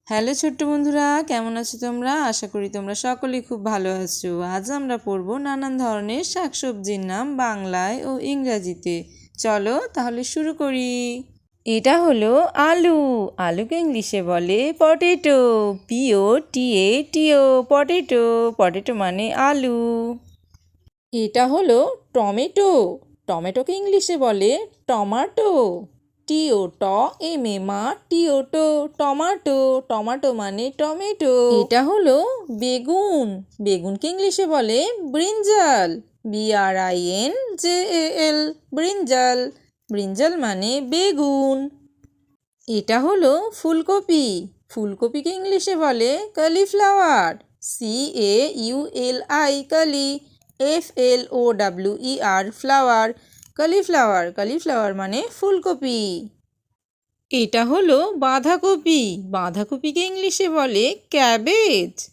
Hello ছোট্ট বন্ধুরা, কেমন আছো তোমরা? আশা করি তোমরা সকলেই খুব ভালো আছো। আজ আমরা পড়বো নানান ধরনের শাকসবজির নাম বাংলায় ও ইংরাজিতে। চলো তাহলে শুরু করি। এটা হলো আলু। আলুকে ইংলিশে বলে পটেটো, POTATO, পটেটো। পটেটো মানে আলু। এটা হলো টমেটো। টমেটোকে ইংলিশে বলে টমাটো, TOMATO, টমাটো। টমাটো মানে টমেটো। এটা হলো বেগুন। বেগুনকে ইংলিশে বলে ব্রিঞ্জাল, BRINJAL, ব্রিঞ্জাল। ব্রিঞ্জাল মানে বেগুন। এটা হলো ফুলকপি। ফুলকপিকে ইংলিশে বলে কলিফ্লাওয়ার, CAULI, কলি, FLOWER, ফ্লাওয়ার। কলিফ্লাওয়ার, কলিফ্লাওয়ার মানে ফুলকপি। এটা হলো বাঁধাকপি। বাঁধাকপিকে ইংলিশে বলে ক্যাবেজ,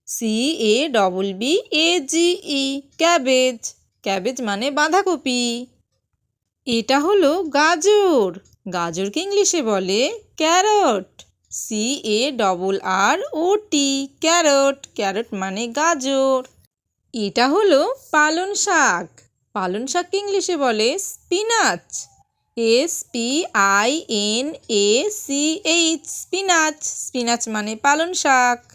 CABBAGE, ক্যাবেজ। ক্যাবেজ মানে বাঁধাকপি। এটা হলো গাজর। গাজরকে ইংলিশে বলে ক্যারট, CARROT, ক্যারট। ক্যারট মানে গাজর। এটা হলো পালং শাক। পালং শাককে ইংলিশে বলে স্পিনাচ, SPINACH, স্পিনাচ। স্পিনাচ মানে পালং শাক।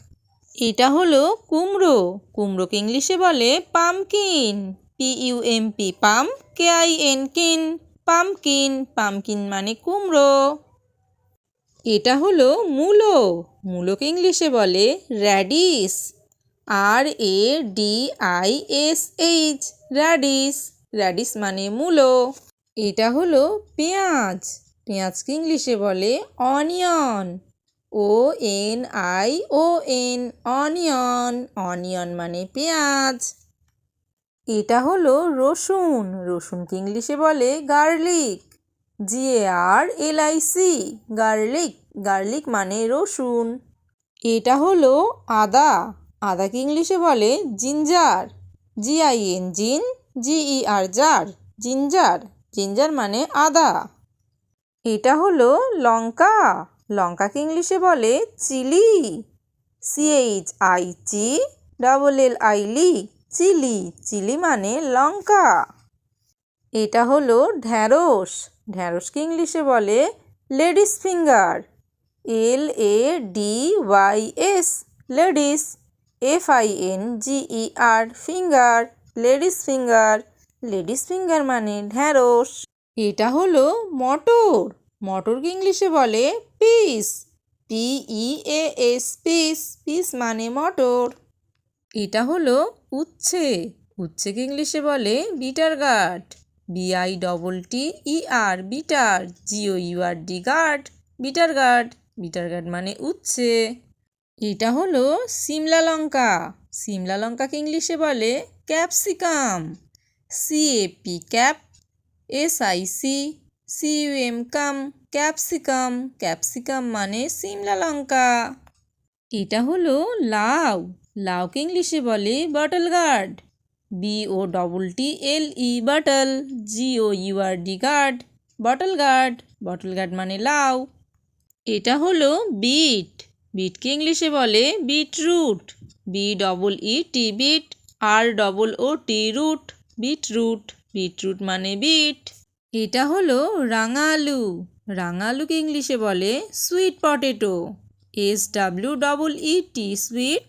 এটা হলো কুমড়ো। কুমড়োকে ইংলিশে বলে পামকিন, PUMP, পাম, KIN, কিন, পামকিন। পামকিন মানে কুমড়ো। এটা হলো মূলো। মূলোকে ইংলিশে বলে র্যাডিশ, RADISH, র্যাডিশ। র্যাডিশ মানে মূলো। এটা হলো পেঁয়াজ। পেঁয়াজকে ইংলিশে বলে অনিয়ন, ONION, অনিয়ন। অনিয়ন মানে পেঁয়াজ। এটা হলো রসুন। রসুনকে ইংলিশে বলে গার্লিক, GARLIC, গার্লিক। গার্লিক মানে রসুন। এটা হলো আদা। আদাকে ইংলিশে বলে জিঞ্জার, GIN, জিন, GER, জার, জিঞ্জার। জিঞ্জার মানে আদা। এটা হলো লঙ্কা। লঙ্কাকে ইংলিশে বলে চিলি, CHICLLI, চিলি। চিলি মানে লঙ্কা। এটা হলো ঢ্যাঁড়স। ঢ্যাঁড়সকে ইংলিশে বলে ladies finger, LADYS, ladies, FINGER, finger, ladies finger. Ladies finger মানে ঢ্যাঁড়স। এটা হলো মটর। মটরকে ইংলিশে বলে পিস, PEAS, পিস। পিস মানে মটর। এটা হলো উচ্ছে। উচ্ছেকে ইংলিশে বলে bitter gourd, BITTER, bitter, GOURD, gourd, bitter gourd. Bitter gourd মানে উচ্ছে। এটা হলো সিমলা লঙ্কা। সিমলা লঙ্কাকে ইংলিশে বলে capsicum, CAP, cap, SIC, CUM, cum, capsicum. Capsicum মানে সিমলা লঙ্কা। এটা হলো লাউ। লাউকে ইংলিশে বলে bottle gourd, BOTTLE, bottle, GOURD, gourd, bottle gourd. Bottle gourd মানে লাউ। এটা হলো বিট। বিটকে ইংলিশে বলে beetroot, BEET, beet, ROOT, root, beetroot. Beetroot মানে বিট। এটা হলো রাঙা আলু। রাঙা আলুকে ইংলিশে বলে sweet potato, SWEET, sweet,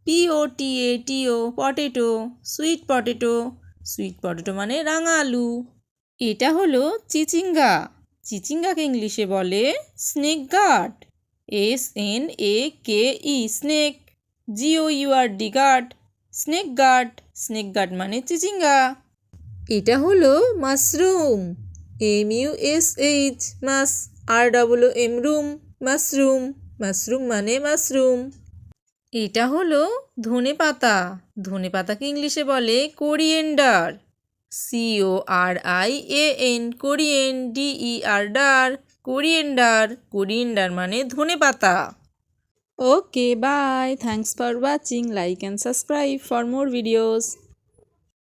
POTATO, potato, sweet potato. Sweet potato মানে রাঙা আলু। এটা হলো চিচিঙ্গা। চিচিঙ্গাকে ইংলিশে বলে snake gourd, SNAKE, snake, GOURD, gourd, snake gourd. Snake gourd মানে চিচিঙ্গা। এটা হলো mushroom, MUSH, mush, ROOM, room, mushroom. Mushroom মানে মাশরুম। এটা হলো ধনে পাতা। ধনে পাতাকে ইংলিশে বলে coriander, CORIAN, corian, DER, der, coriander. Coriander মানে ধনে পাতা। Okay, bye. Thanks for watching. Like and subscribe for more videos.